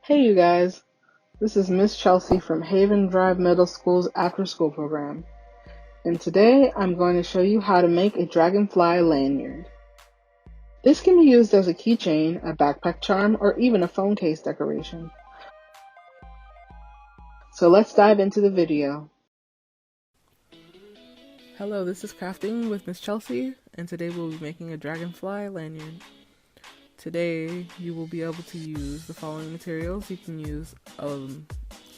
Hey you guys, this is Miss Chelsea from Haven Drive Middle School's After School program, and today I'm going to show you how to make a dragonfly lanyard. This can be used as a keychain, a backpack charm, or even a phone case decoration. So let's dive into the video. Hello, this is Crafting with Miss Chelsea, and today we'll be making a dragonfly lanyard. Today you will be able to use the following materials. You can use a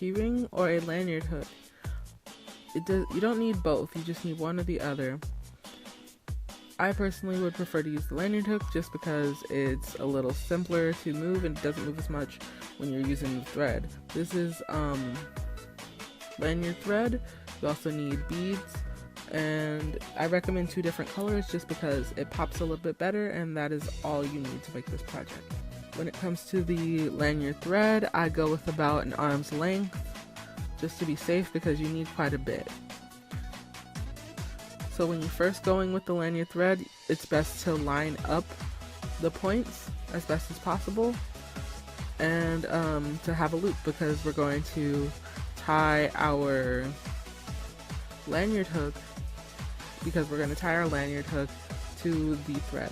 keyring or a lanyard hook. You don't need both, you just need one or the other. I personally would prefer to use the lanyard hook just because it's a little simpler to move and it doesn't move as much when you're using the thread. This is lanyard thread. You also need beads, and I recommend 2 different colors just because it pops a little bit better, and that is all you need to make this project. When it comes to the lanyard thread, I go with about an arm's length just to be safe because you need quite a bit. So when you're first going with the lanyard thread, it's best to line up the points as best as possible and to have a loop, because we're going to tie our lanyard hook to the thread,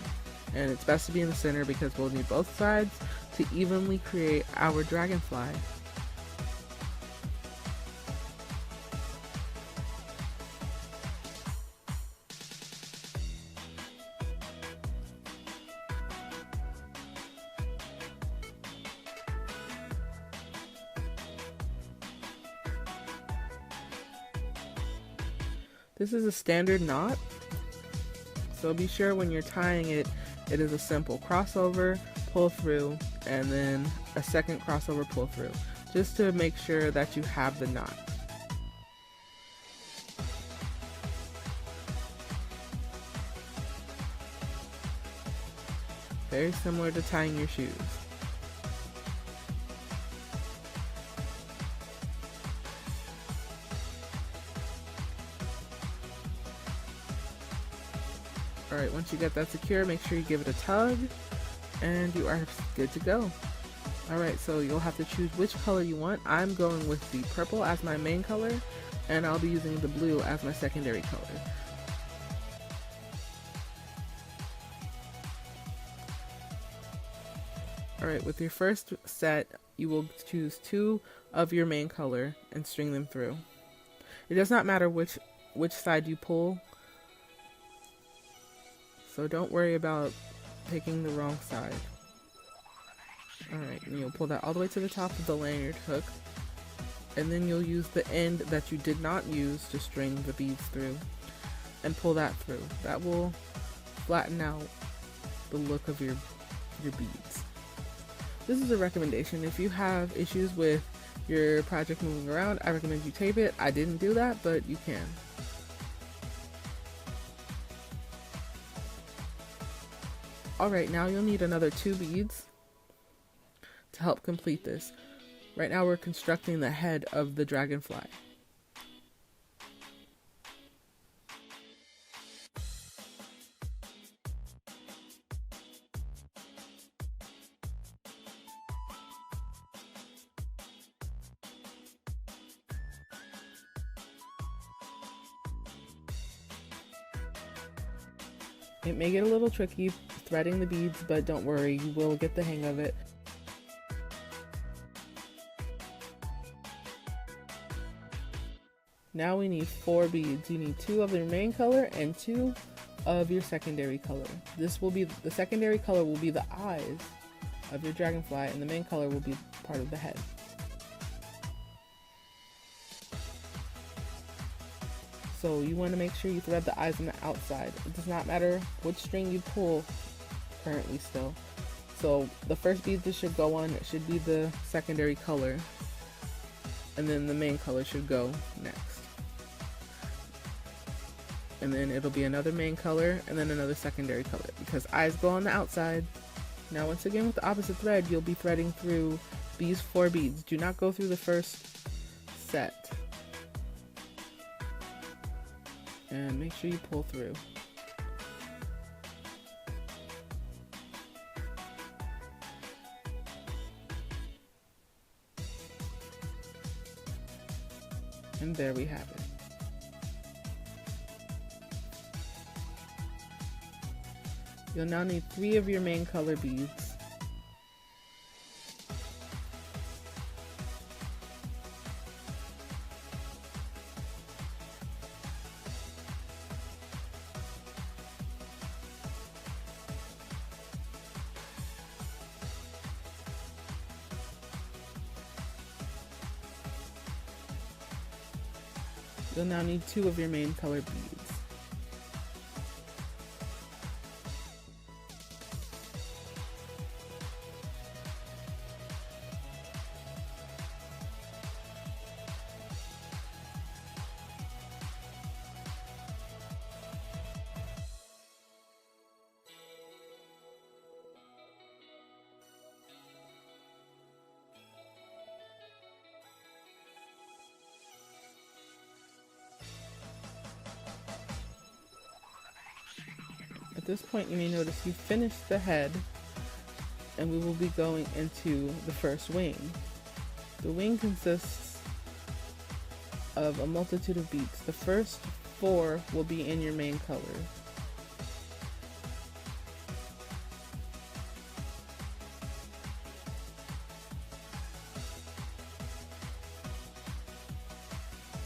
and it's best to be in the center because we'll need both sides to evenly create our dragonfly. This is a standard knot, so be sure when you're tying it, it is a simple crossover, pull through, and then a second crossover, pull through, just to make sure that you have the knot. Very similar to tying your shoes. Alright, once you get that secure, make sure you give it a tug, and you are good to go. Alright, so you'll have to choose which color you want. I'm going with the purple as my main color, and I'll be using the blue as my secondary color. Alright, with your first set, you will choose 2 of your main color and string them through. It does not matter which side you pull, so don't worry about picking the wrong side. Alright, and you'll pull that all the way to the top of the lanyard hook, and then you'll use the end that you did not use to string the beads through, and pull that through. That will flatten out the look of your beads. This is a recommendation. If you have issues with your project moving around, I recommend you tape it. I didn't do that, but you can. Alright, now you'll need another 2 beads to help complete this. Right now we're constructing the head of the dragonfly. It may get a little tricky threading the beads, but don't worry, you will get the hang of it. Now we need 4 beads. You need 2 of your main color and 2 of your secondary color. The secondary color will be the eyes of your dragonfly, and the main color will be part of the head. So you want to make sure you thread the eyes on the outside. It does not matter which string you pull currently still. So the first bead this should go on, it should be the secondary color, and then the main color should go next. And then it'll be another main color and then another secondary color, because eyes go on the outside. Now once again with the opposite thread, you'll be threading through these 4 beads. Do not go through the first set. And make sure you pull through. And there we have it. You'll now need 3 of your main color beads. You'll now need 2 of your main color beads. At this point, you may notice you finished the head, and we will be going into the first wing. The wing consists of a multitude of beads. The first 4 will be in your main color.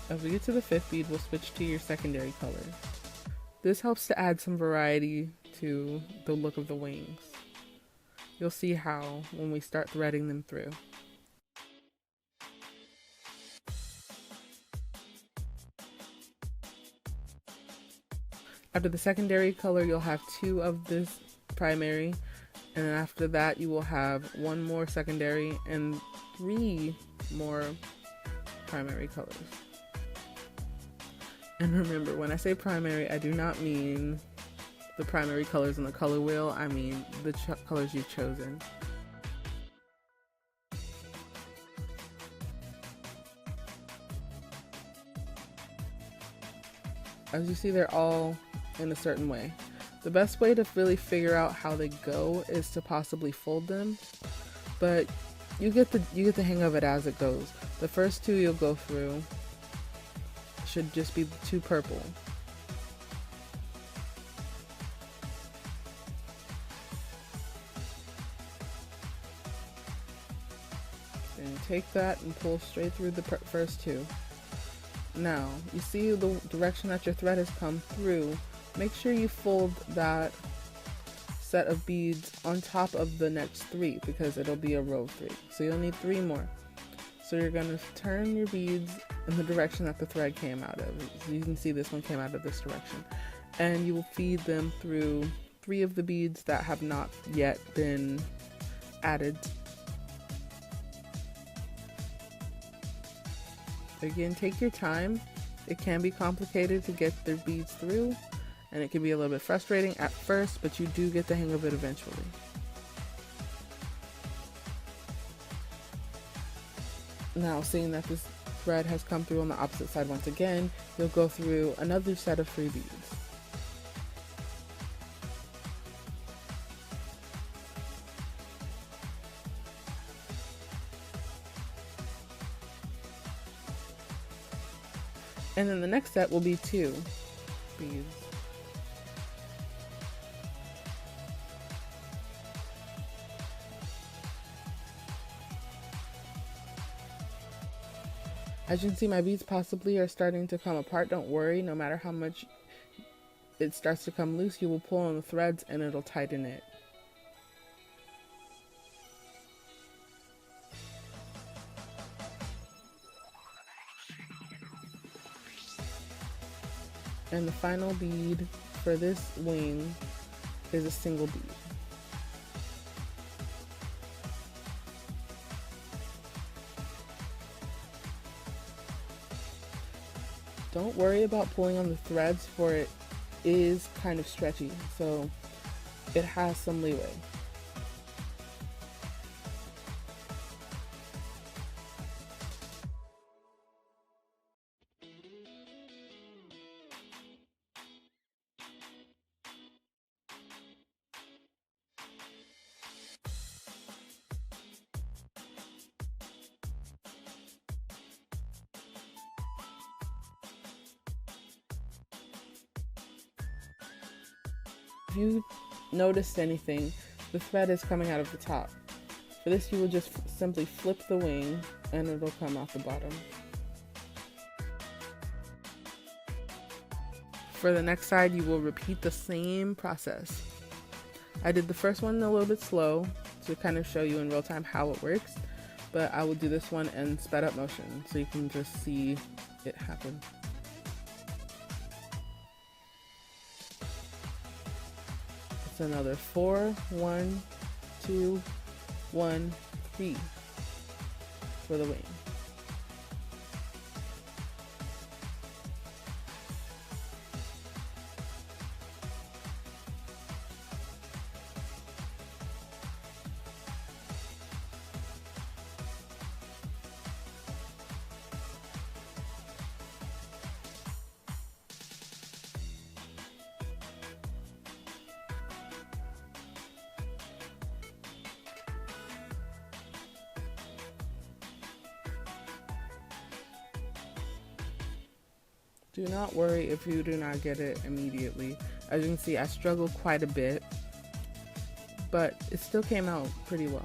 As we get to the 5th bead, we'll switch to your secondary color. This helps to add some variety to the look of the wings. You'll see how when we start threading them through. After the secondary color, you'll have 2 of this primary, and then after that you will have 1 more secondary and 3 more primary colors. And remember, when I say primary, I do not mean the primary colors in the color wheel, I mean the colors you've chosen. As you see, they're all in a certain way. The best way to really figure out how they go is to possibly fold them, but you get the hang of it as it goes. The first 2 you'll go through should just be 2 purple. And take that and pull straight through the first 2. Now, you see the direction that your thread has come through. Make sure you fold that set of beads on top of the next 3 because it'll be a row of 3. So you'll need 3 more. So you're going to turn your beads in the direction that the thread came out of. So you can see this one came out of this direction. And you will feed them through 3 of the beads that have not yet been added. Again, take your time. It can be complicated to get the beads through, and it can be a little bit frustrating at first, but you do get the hang of it eventually. Now, seeing that this thread has come through on the opposite side once again, you'll go through another set of 3 beads. And then the next set will be 2 beads. As you can see, my beads possibly are starting to come apart. Don't worry, no matter how much it starts to come loose, you will pull on the threads and it'll tighten it. And the final bead for this wing is a single bead. Don't worry about pulling on the threads, for it is kind of stretchy, so it has some leeway. if you noticed anything, the thread is coming out of the top. For this, you will just simply flip the wing and it'll come out the bottom. For the next side, you will repeat the same process. I did the first one a little bit slow to kind of show you in real time how it works, but I will do this one in sped up motion so you can just see it happen. It's another 4, 1, 2, 1, 3 for the wing. Do not worry if you do not get it immediately. As you can see, I struggled quite a bit, but it still came out pretty well.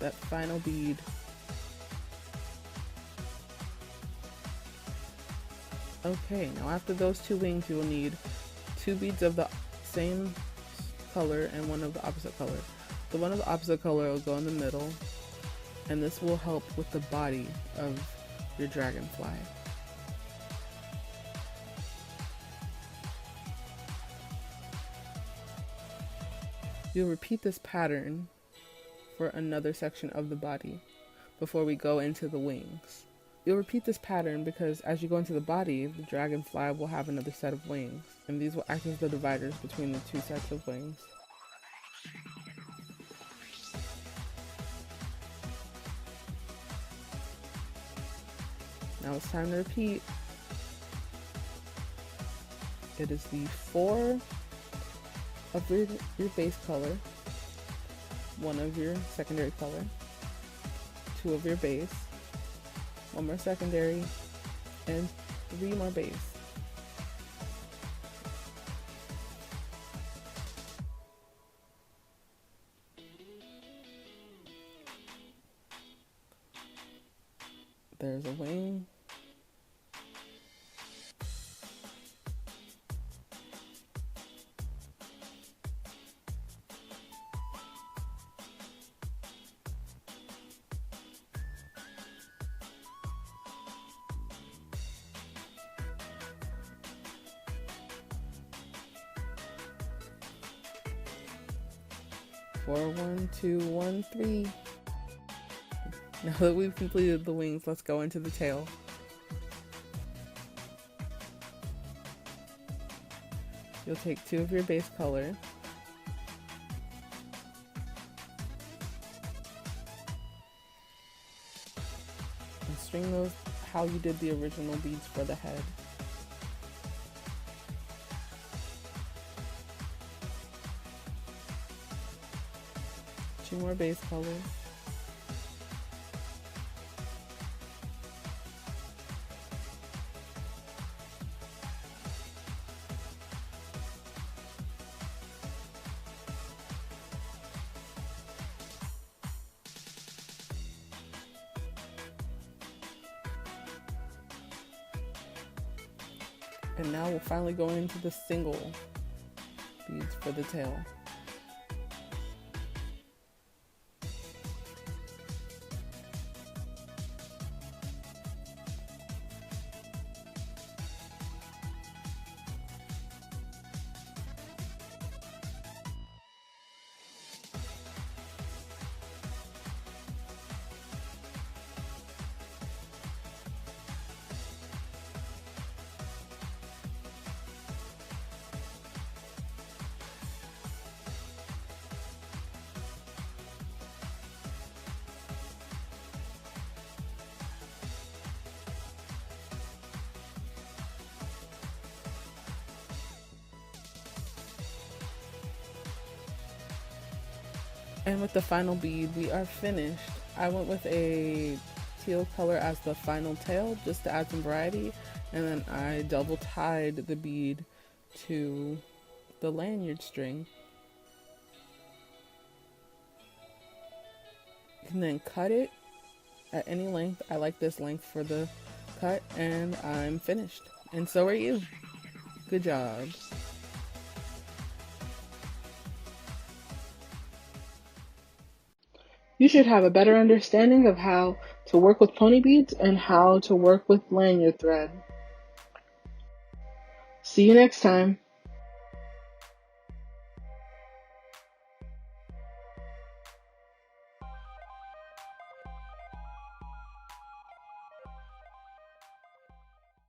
That final bead. Okay, now after those 2 wings, you will need 2 beads of the same color and one of the opposite color. The one of the opposite color will go in the middle, and this will help with the body of your dragonfly. You'll repeat this pattern for another section of the body before we go into the wings. You'll repeat this pattern because as you go into the body, the dragonfly will have another set of wings, and these will act as the dividers between the 2 sets of wings. Now it's time to repeat. It is the 4 of your base color, 1 of your secondary color, 2 of your base, 1 more secondary, and 3 more base. There's a wing. Four, 1, 2, 1, 3. Now that we've completed the wings, let's go into the tail. You'll take 2 of your base color, and string those how you did the original beads for the head. Two more base colors. And now we'll finally go into the single beads for the tail. And with the final bead, we are finished. I went with a teal color as the final tail just to add some variety, and then I double tied the bead to the lanyard string. You can then cut it at any length. I like this length for the cut, and I'm finished. And so are you. Good job. You should have a better understanding of how to work with pony beads and how to work with lanyard thread. See you next time.